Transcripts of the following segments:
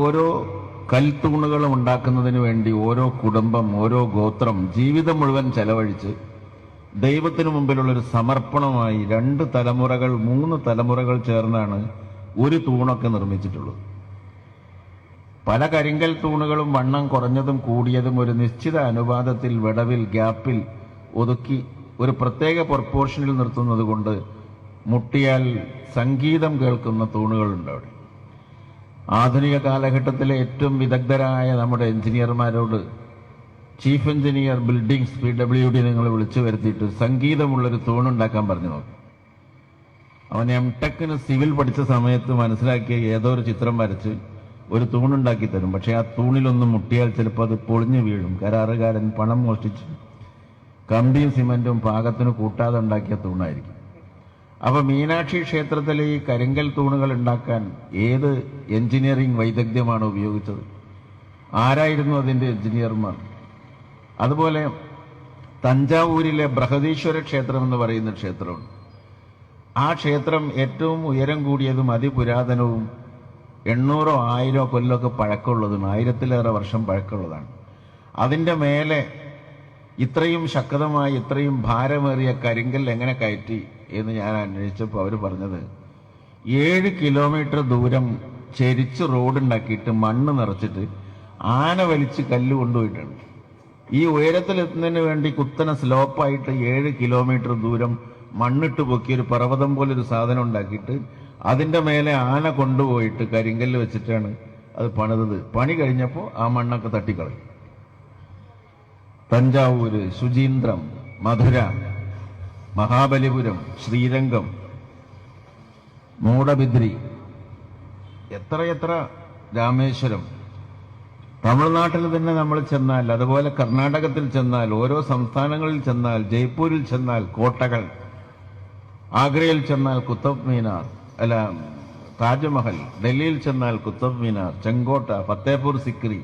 ഓരോ കൽത്തൂണുകളും ഉണ്ടാക്കുന്നതിന് വേണ്ടി ഓരോ കുടുംബം, ഓരോ ഗോത്രം ജീവിതം മുഴുവൻ ചെലവഴിച്ച് ദൈവത്തിനു മുമ്പിലുള്ളൊരു സമർപ്പണമായി 2 തലമുറകൾ 3 തലമുറകൾ ചേർന്നാണ് ഒരു തൂണൊക്കെ നിർമ്മിച്ചിട്ടുള്ളത്. പല കരിങ്കൽ തൂണുകളും വണ്ണം കുറഞ്ഞതും കൂടിയതും ഒരു നിശ്ചിത അനുപാതത്തിൽ വിടവിൽ ഗ്യാപ്പിൽ ഒതുക്കി ഒരു പ്രത്യേക പ്രൊപ്പോർഷനിൽ നിർത്തുന്നത് കൊണ്ട് മുട്ടിയാൽ സംഗീതം കേൾക്കുന്ന തൂണുകളുണ്ട് അവിടെ. ആധുനിക കാലഘട്ടത്തിലെ ഏറ്റവും വിദഗ്ധരായ നമ്മുടെ എഞ്ചിനീയർമാരോട് ചീഫ് എഞ്ചിനീയർ ബിൽഡിംഗ്സ് PWD നിങ്ങൾ വിളിച്ചു വരുത്തിയിട്ട് സംഗീതമുള്ളൊരു തൂണുണ്ടാക്കാൻ പറഞ്ഞു നോക്കി. അവൻ M.Tech സിവിൽ പഠിച്ച സമയത്ത് മനസ്സിലാക്കിയ ഏതോ ഒരു ചിത്രം വരച്ച് ഒരു തൂണുണ്ടാക്കി തരും. പക്ഷെ ആ തൂണിലൊന്നും മുട്ടിയാൽ ചിലപ്പോൾ അത് പൊളിഞ്ഞു വീഴും. കരാറുകാരൻ പണം മോഷ്ടിച്ച് കമ്പിയും സിമന്റും പാകത്തിന് കൂട്ടാതെ ഉണ്ടാക്കിയ തൂണായിരിക്കും. അപ്പൊ മീനാക്ഷി ക്ഷേത്രത്തിലെ ഈ കരിങ്കൽ തൂണുകൾ ഉണ്ടാക്കാൻ ഏത് എഞ്ചിനീയറിംഗ് വൈദഗ്ധ്യമാണ് ഉപയോഗിച്ചത്? ആരായിരുന്നു അതിൻ്റെ എഞ്ചിനീയർമാർ? അതുപോലെ തഞ്ചാവൂരിലെ ബൃഹദീശ്വര ക്ഷേത്രം എന്ന് പറയുന്ന ക്ഷേത്രമുണ്ട്. ആ ക്ഷേത്രം ഏറ്റവും ഉയരം കൂടിയതും അതിപുരാതനവും 800 1000 കൊല്ലമൊക്കെ പഴക്കമുള്ളതും 1000-ലേറെ വർഷം പഴക്കമുള്ളതാണ്. അതിൻ്റെ മേലെ ഇത്രയും ശക്തമായി ഇത്രയും ഭാരമേറിയ കരിങ്കൽ എങ്ങനെ കയറ്റി എന്ന് ഞാൻ അന്വേഷിച്ചപ്പോൾ അവർ പറഞ്ഞത് 7 കിലോമീറ്റർ ദൂരം ചെരിച്ച് റോഡുണ്ടാക്കിയിട്ട് മണ്ണ് നിറച്ചിട്ട് ആന വലിച്ച് കല്ല് കൊണ്ടുപോയിട്ടുണ്ട്. ഈ ഉയരത്തിലെത്തുന്നതിന് വേണ്ടി കുത്തനെ സ്ലോപ്പായിട്ട് 7 കിലോമീറ്റർ ദൂരം മണ്ണിട്ട് പൊക്കി ഒരു പർവ്വതം പോലൊരു സാധനം ഉണ്ടാക്കിയിട്ട് അതിൻ്റെ മേലെ ആന കൊണ്ടുപോയിട്ട് കരിങ്കല്ല് വെച്ചിട്ടാണ് അത് പണിതത്. പണി കഴിഞ്ഞപ്പോൾ ആ മണ്ണൊക്കെ തട്ടിക്കളയും. തഞ്ചാവൂര്, ശുചീന്ദ്രം, മധുര, മഹാബലിപുരം, ശ്രീരംഗം, മൂടബിദ്രി, എത്രയെത്ര, രാമേശ്വരം. തമിഴ്നാട്ടിൽ തന്നെ നമ്മൾ ചെന്നാൽ, അതുപോലെ കർണാടകത്തിൽ ചെന്നാൽ, ഓരോ സംസ്ഥാനങ്ങളിൽ ചെന്നാൽ, ജയ്പൂരിൽ ചെന്നാൽ കോട്ടകൾ, ആഗ്രയിൽ ചെന്നാൽ കുത്തബ് മീനാർ, അല്ല താജ്മഹൽ, ഡൽഹിയിൽ ചെന്നാൽ കുത്തബ് മീനാർ, ചെങ്കോട്ട, ഫത്തേപൂർ സിക്രി.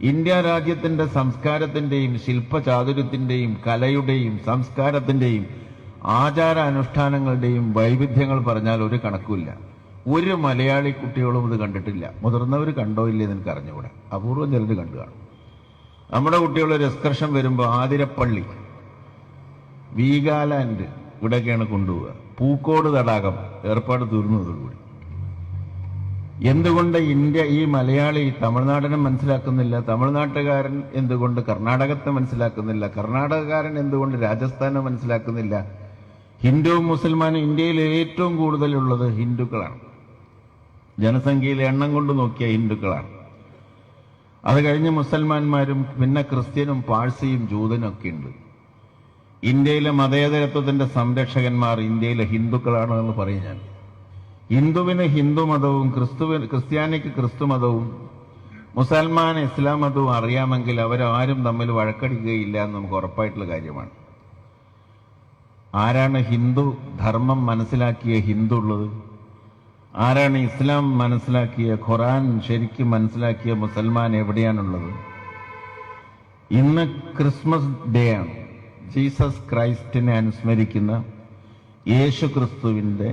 ഇന്ത്യ രാജ്യത്തിന്റെ സംസ്കാരത്തിന്റെയും ശില്പചാതുര്യത്തിന്റെയും കലയുടെയും സംസ്കാരത്തിന്റെയും ആചാരാനുഷ്ഠാനങ്ങളുടെയും വൈവിധ്യങ്ങൾ പറഞ്ഞാൽ ഒരു കണക്കുമില്ല. ഒരു മലയാളി കുട്ടികളും ഇത് കണ്ടിട്ടില്ല. മുതിർന്നവർ കണ്ടോ ഇല്ലെന്ന് എനിക്ക് അറിഞ്ഞുകൂടാ. അപൂർവം ചിലർ കണ്ടു കാണും. നമ്മുടെ കുട്ടികൾ ഒരു എക്സ്കർഷൻ വരുമ്പോൾ ആതിരപ്പള്ളി, വീഗാലാൻഡ് ഇവിടെയൊക്കെയാണ് കൊണ്ടുപോവുക. പൂക്കോട് തടാകം ഏർപ്പാട് തീർന്നതോടുകൂടി. എന്തുകൊണ്ട് ഈ മലയാളി തമിഴ്നാടിനെ മനസ്സിലാക്കുന്നില്ല? തമിഴ്നാട്ടുകാരൻ എന്തുകൊണ്ട് കർണാടകത്തെ മനസ്സിലാക്കുന്നില്ല? കർണാടകക്കാരൻ എന്തുകൊണ്ട് രാജസ്ഥാനെ മനസ്സിലാക്കുന്നില്ല? ഹിന്ദുവും മുസൽമാനും ഇന്ത്യയിൽ ഏറ്റവും കൂടുതലുള്ളത് ഹിന്ദുക്കളാണ്. ജനസംഖ്യയിലെ എണ്ണം കൊണ്ട് നോക്കിയ ഹിന്ദുക്കളാണ്. അത് കഴിഞ്ഞ് മുസൽമാന്മാരും പിന്നെ ക്രിസ്ത്യനും പാഴ്സിയും ജൂതനും ഒക്കെ ഉണ്ട്. ഇന്ത്യയിലെ മതേതരത്വത്തിന്റെ സംരക്ഷകന്മാർ ഇന്ത്യയിലെ ഹിന്ദുക്കളാണ് എന്ന് പറയും ഞാൻ. ഹിന്ദുവിന് ഹിന്ദു മതവും ക്രിസ്ത്യാനിക്ക് ക്രിസ്തു മതവും മുസൽമാൻ ഇസ്ലാം മതവും അറിയാമെങ്കിൽ അവരാരും തമ്മിൽ വഴക്കടിക്കുകയില്ല എന്ന് നമുക്ക് ഉറപ്പായിട്ടുള്ള കാര്യമാണ്. ആരാണ് ഹിന്ദു ധർമ്മം മനസ്സിലാക്കിയ ഹിന്ദു ഉള്ളത്? ആരാണ് ഇസ്ലാം മനസ്സിലാക്കിയ, ഖുർആൻ ശരിക്കും മനസ്സിലാക്കിയ മുസൽമാൻ എവിടെയാണുള്ളത്? ഇന്ന് ക്രിസ്മസ് ഡേ ആണ്. ജീസസ് ക്രൈസ്റ്റിനെ അനുസ്മരിക്കുന്ന യേശു ക്രിസ്തുവിന്റെ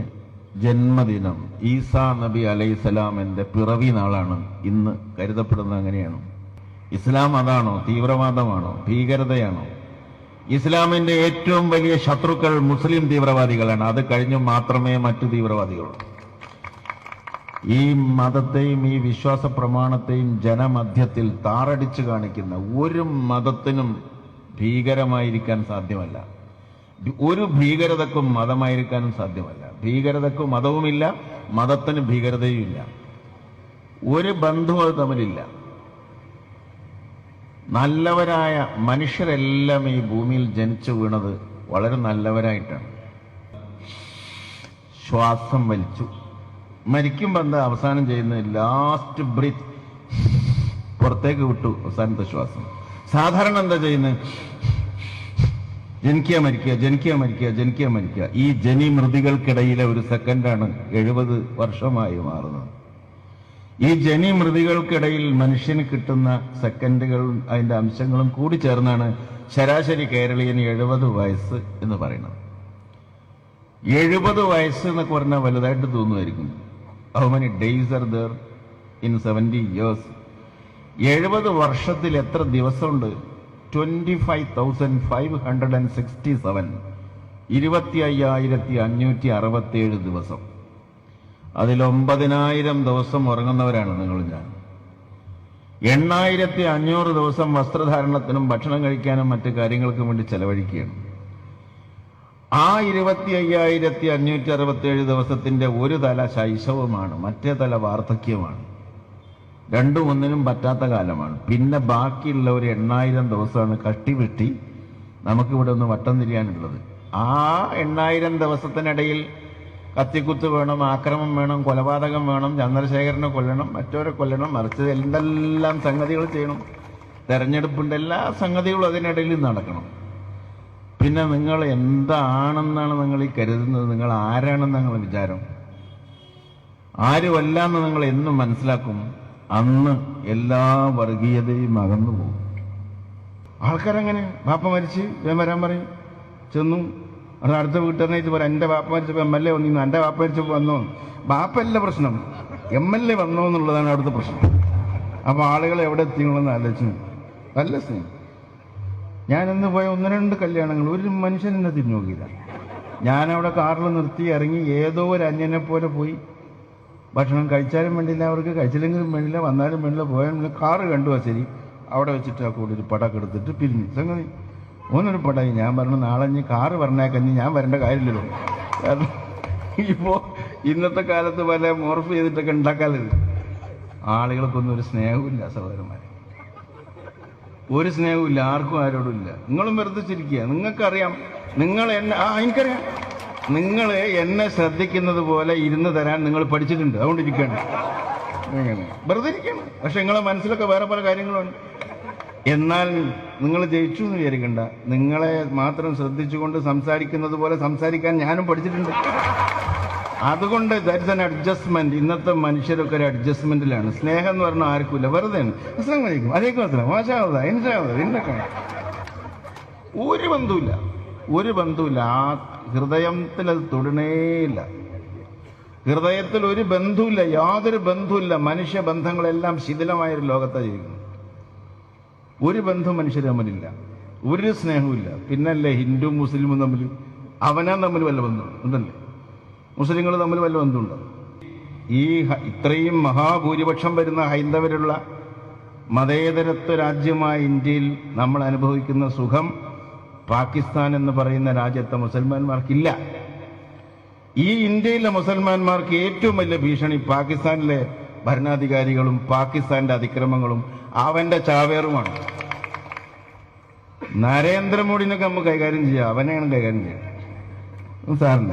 ജന്മദിനം, ഈസാ നബി അലൈഹിസ്സലാമിന്റെ പിറവി നാളാണ് ഇന്ന് കരുതപ്പെടുന്നത്. അങ്ങനെയാണോ? ഇസ്ലാം അതാണോ? തീവ്രവാദമാണോ? ഭീകരതയാണോ? ഇസ്ലാമിന്റെ ഏറ്റവും വലിയ ശത്രുക്കൾ മുസ്ലിം തീവ്രവാദികളാണ്. അത് കഴിഞ്ഞു മാത്രമേ മറ്റു തീവ്രവാദികളുള്ളൂ. ഈ മതത്തെയും ഈ വിശ്വാസ പ്രമാണത്തെയും ജനമധ്യത്തിൽ താറടിച്ചു കാണിക്കുന്ന ഒരു മതത്തിനും ഭീകരമായിരിക്കാൻ സാധ്യമല്ല. ഒരു ഭീകരതക്കും മതമായിരിക്കാനും സാധ്യമല്ല. ഭീകരതക്കും മതവുമില്ല, മതത്തിന് ഭീകരതയുമില്ല. ഒരു ബന്ധവും അത് തമ്മിലില്ല. നല്ലവരായ മനുഷ്യരെല്ലാം ഈ ഭൂമിയിൽ ജനിച്ചു വീണത് വളരെ നല്ലവരായിട്ടാണ്. ശ്വാസം വലിച്ചു മരിക്കുമ്പോൾ എന്താ അവസാനം ചെയ്യുന്നത്? ലാസ്റ്റ് ബ്രീത്ത് പുറത്തേക്ക് വിട്ടു അവസാനത്തെ ശ്വാസം. സാധാരണ എന്താ ചെയ്യുന്നത്? ജനിക്കുക മരിക്കുക, ജനിക്കുക മരിക്കുക, ജനിക്കുക മരിക്കുക. ഈ ജനിമൃതികൾക്കിടയിലെ ഒരു സെക്കൻഡാണ് 70 വർഷമായി മാറുന്നത്. ഈ ജനിമൃതികൾക്കിടയിൽ മനുഷ്യന് കിട്ടുന്ന സെക്കൻഡുകളും അതിന്റെ അംശങ്ങളും കൂടി ചേർന്നാണ് ശരാശരി കേരളീയന് 70 വയസ്സ് എന്ന് പറയുന്നത്. 70 വയസ്സ് എന്നൊക്കെ പറഞ്ഞാൽ വലുതായിട്ട് തോന്നുമായിരിക്കും. How many days are there? in 70 years. 70 വർഷത്തിൽ എത്ര ദിവസമുണ്ട്? 25,567. 25,567 ദിവസം. അതിൽ 9,000 ദിവസം ഉറങ്ങുന്നവരാണ് നിങ്ങൾ ഞാൻ. 8,500 ദിവസം വസ്ത്രധാരണത്തിനും ഭക്ഷണം കഴിക്കാനും മറ്റു കാര്യങ്ങൾക്കും വേണ്ടി ചെലവഴിക്കുകയാണ്. ആ 25,567 ദിവസത്തിന്റെ ഒരു തല ശൈശവമാണ്, മറ്റേ തല വാർദ്ധക്യമാണ്. രണ്ടും ഒന്നിനും പറ്റാത്ത കാലമാണ്. പിന്നെ ബാക്കിയുള്ള ഒരു 8,000 ദിവസമാണ് കഷ്ടിവെട്ടി നമുക്കിവിടെ ഒന്ന് വട്ടം തിരിയാനുള്ളത്. ആ 8,000 ദിവസത്തിനിടയിൽ കത്തിക്കുത്ത് വേണം, ആക്രമം വേണം, കൊലപാതകം വേണം, ചന്ദ്രശേഖരനെ കൊല്ലണം, മറ്റവരെ കൊല്ലണം, മറിച്ച് എന്തെല്ലാം സംഗതികൾ ചെയ്യണം, തെരഞ്ഞെടുപ്പിൻ്റെ എല്ലാ സംഗതികളും അതിനിടയിൽ നടക്കണം. പിന്നെ നിങ്ങൾ എന്താണെന്നാണ് നിങ്ങൾ ഈ കരുതുന്നത്? നിങ്ങൾ ആരാണെന്ന് നിങ്ങൾ വിചാരം? ആരുമല്ലാന്ന് നിങ്ങൾ എന്നും മനസ്സിലാക്കും. അന്ന് എല്ലാ വർഗീയതയും അകന്നു പോകും. ആൾക്കാരങ്ങനെ ബാപ്പ മരിച്ച് വരാൻ പറയും, ചെന്നു അത് അടുത്ത വീട്ടുകാരനായിട്ട് പറയാം, എൻ്റെ ബാപ്പ മരിച്ചപ്പോൾ MLA വന്നിരുന്നു, എൻ്റെ ബാപ്പ മരിച്ചപ്പോൾ വന്നോ. ബാപ്പല്ല പ്രശ്നം, MLA വന്നോ എന്നുള്ളതാണ് അവിടുത്തെ പ്രശ്നം. അപ്പോൾ ആളുകൾ എവിടെ എത്തിക്കണമെന്ന് ആലോചിച്ചു. നല്ല സ്നേഹം. ഞാനിന്ന് പോയ 1-2 കല്യാണങ്ങൾ ഒരു മനുഷ്യൻ എന്നെ തിരിഞ്ഞു നോക്കിയില്ല. ഞാനവിടെ കാറിൽ നിർത്തി ഇറങ്ങി ഏതോ ഒരു അന്യനെ പോലെ പോയി. ഭക്ഷണം കഴിച്ചാലും വേണ്ടില്ല, അവർക്ക് കഴിച്ചില്ലെങ്കിലും വേണ്ടില്ല, വന്നാലും വേണ്ടില്ല, പോയാലും വേണ്ടില്ല. കാറ് കണ്ടു ശരി, അവിടെ വെച്ചിട്ട് ആ കൂടി ഒരു പടക്കം എടുത്തിട്ട് പിരിഞ്ഞു. സംഗതി ഓനൊരു പടായി. ഞാൻ പറഞ്ഞു, നാളെ ഇനി കാറ് പറഞ്ഞേക്കഞ്ഞ് ഞാൻ വരേണ്ട കാര്യമില്ലല്ലോ. കാരണം ഇപ്പോൾ ഇന്നത്തെ കാലത്ത് പല മോർഫ് ചെയ്തിട്ടൊക്കെ ഉണ്ടാക്കാലത്. ആളുകൾക്കൊന്നും ഒരു സ്നേഹമില്ല സഹോദരന്മാരെ, ഒരു സ്നേഹമില്ല, ആർക്കും ആരോടും ഇല്ല. നിങ്ങളും വെറുതെ ചിരിക്കുക. നിങ്ങൾക്കറിയാം, നിങ്ങൾ എന്നെ എനിക്കറിയാം, നിങ്ങൾ എന്നെ ശ്രദ്ധിക്കുന്നത് പോലെ ഇരുന്ന് തരാൻ നിങ്ങൾ പഠിച്ചിട്ടുണ്ട്. അതുകൊണ്ട് ഇരിക്കുകയാണ്, വെറുതെ ഇരിക്കുകയാണ്. പക്ഷെ നിങ്ങളെ മനസ്സിലൊക്കെ വേറെ പല കാര്യങ്ങളുണ്ട്. എന്നാൽ നിങ്ങൾ ജയിച്ചു എന്ന് വിചാരിക്കണ്ട. നിങ്ങളെ മാത്രം ശ്രദ്ധിച്ചുകൊണ്ട് സംസാരിക്കുന്നത് പോലെ സംസാരിക്കാൻ ഞാനും പഠിച്ചിട്ടുണ്ട്. അതുകൊണ്ട് ദാറ്റ്സ് ആൻ അഡ്ജസ്റ്റ്മെന്റ്. ഇന്നത്തെ മനുഷ്യരൊക്കെ ഒരു അഡ്ജസ്റ്റ്മെന്റിലാണ്. സ്നേഹം എന്ന് പറഞ്ഞാൽ ആർക്കുമില്ല, വെറുതെ അസ്സലാമു അലൈക്കും, അലൈക്കും അസ്സലാം, മാഷാ അല്ലാഹ്, ഇൻഷാ അല്ലാഹ്, ഇന്നൊക്കെ ഒരു ബന്ധവുമില്ല, ഒരു ബന്ധവുമില്ല. ആ ഹൃദയത്തിൽ അത് തൊടണേയില്ല. ഹൃദയത്തിൽ ഒരു ബന്ധവുമില്ല, യാതൊരു ബന്ധവുമില്ല. മനുഷ്യ ബന്ധങ്ങളെല്ലാം ശിഥിലമായൊരു ലോകത്താണ് ജീവിക്കുന്നത്. ഒരു ബന്ധം മനുഷ്യർ തമ്മിലില്ല, ഒരു സ്നേഹവുമില്ല. പിന്നല്ലേ ഹിന്ദു മുസ്ലിമും തമ്മിൽ അവനാൻ തമ്മിൽ വല്ല ബന്ധം ഉണ്ടല്ലേ? മുസ്ലിങ്ങൾ തമ്മിൽ വല്ല ബന്ധമുണ്ടോ? ഈ ഇത്രയും മഹാഭൂരിപക്ഷം വരുന്ന ഹൈന്ദവരുള്ള മതേതരത്വ രാജ്യമായ ഇന്ത്യയിൽ നമ്മൾ അനുഭവിക്കുന്ന സുഖം പാകിസ്ഥാൻ എന്ന് പറയുന്ന രാജ്യത്തെ മുസൽമാന്മാർക്കില്ല. ഈ ഇന്ത്യയിലെ മുസൽമാന്മാർക്ക് ഏറ്റവും വലിയ ഭീഷണി പാകിസ്ഥാനിലെ ഭരണാധികാരികളും പാകിസ്ഥാന്റെ അതിക്രമങ്ങളും അവന്റെ ചാവേറുമാണ്. നരേന്ദ്രമോദിനൊക്കെ നമുക്ക് കൈകാര്യം ചെയ്യാം, അവനെയാണ് കൈകാര്യം ചെയ്യാം. സാറില്ല,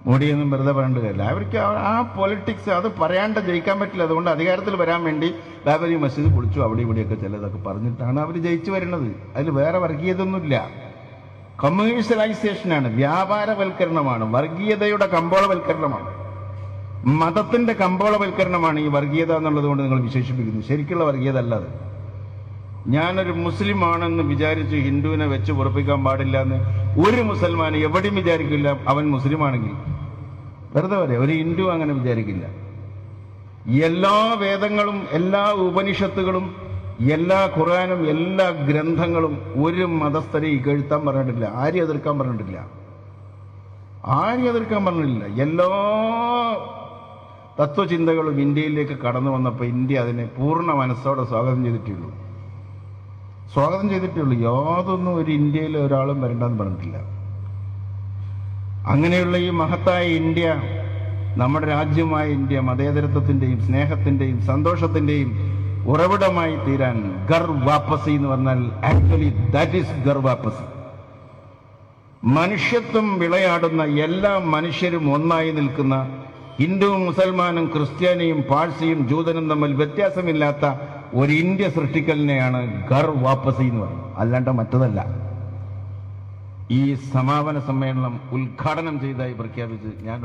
മോഡിയൊന്നും വെറുതെ പറയേണ്ട കാര്യമില്ല. അവർക്ക് ആ പൊളിറ്റിക്സ് അത് പറയാണ്ട് ജയിക്കാൻ പറ്റില്ല. അതുകൊണ്ട് അധികാരത്തിൽ വരാൻ വേണ്ടി ബാബരി മസ്ജിദ് പൊളിച്ചു, അവിടെ ഇവിടെയൊക്കെ ചിലതൊക്കെ പറഞ്ഞിട്ടാണ് അവർ ജയിച്ചു വരുന്നത്. അതിൽ വേറെ വർഗീയതൊന്നുമില്ല. കമ്മ്യൂണിസ്റ്റലൈസേഷനാണ്, വ്യാപാരവൽക്കരണമാണ്, വർഗീയതയുടെ കമ്പോളവൽക്കരണമാണ്, മതത്തിന്റെ കമ്പോളവൽക്കരണമാണ് ഈ വർഗീയത എന്നുള്ളത് കൊണ്ട് നിങ്ങൾ വിശേഷിപ്പിക്കുന്നു. ശരിക്കുള്ള വർഗീയത അല്ലാതെ. ഞാനൊരു മുസ്ലിം ആണെന്ന് വിചാരിച്ച് ഹിന്ദുവിനെ വെച്ച് ഉറപ്പിക്കാൻ പാടില്ല എന്ന് ഒരു മുസൽമാൻ എവിടെയും വിചാരിക്കില്ല. അവൻ മുസ്ലിം ആണെങ്കിൽ വെറുതെ പറയാം, ഒരു ഹിന്ദു അങ്ങനെ വിചാരിക്കില്ല. എല്ലാ വേദങ്ങളും എല്ലാ ഉപനിഷത്തുകളും എല്ലാ ഖുർആനും എല്ലാ ഗ്രന്ഥങ്ങളും ഒരു മതസ്ഥരെ ഇകഴ്ത്താൻ പറഞ്ഞിട്ടില്ല, ആരെയും എതിർക്കാൻ പറഞ്ഞിട്ടില്ല, ആരെയും എതിർക്കാൻ പറഞ്ഞിട്ടില്ല. എല്ലാ തത്വചിന്തകളും ഇന്ത്യയിലേക്ക് കടന്നു വന്നപ്പോൾ ഇന്ത്യ അതിനെ പൂർണ്ണ മനസ്സോടെ സ്വാഗതം ചെയ്തിട്ടുള്ളൂ. യാതൊന്നും ഒരു ഇന്ത്യയിലെ ഒരാളും വരണ്ടെന്ന് പറഞ്ഞിട്ടില്ല. അങ്ങനെയുള്ള ഈ മഹത്തായ ഇന്ത്യ, നമ്മുടെ രാജ്യമായ ഇന്ത്യ, മതേതരത്വത്തിന്റെയും സ്നേഹത്തിന്റെയും സന്തോഷത്തിന്റെയും ഉറവിടമായി തീരാൻ ഗർ വാപ്പസി എന്ന് പറഞ്ഞാൽ ആക്ച്വലി ദാറ്റ് ഈസ് ഗർ വാപ്പസി. മനുഷ്യത്വം വിളയാടുന്ന എല്ലാ മനുഷ്യരും ഒന്നായി നിൽക്കുന്ന, ഹിന്ദുവും മുസൽമാനും ക്രിസ്ത്യാനിയും പാഴ്സിയും ജൂതനും തമ്മിൽ വ്യത്യാസമില്ലാത്ത ഒരു ഇന്ത്യ സൃഷ്ടിക്കലിനെയാണ് ഗർ വാപ്പസി എന്ന് പറയുന്നത്, അല്ലാണ്ട് മറ്റതല്ല. ഈ സമാപന സമ്മേളനം ഉദ്ഘാടനം ചെയ്തതായി പ്രഖ്യാപിച്ച് ഞാൻ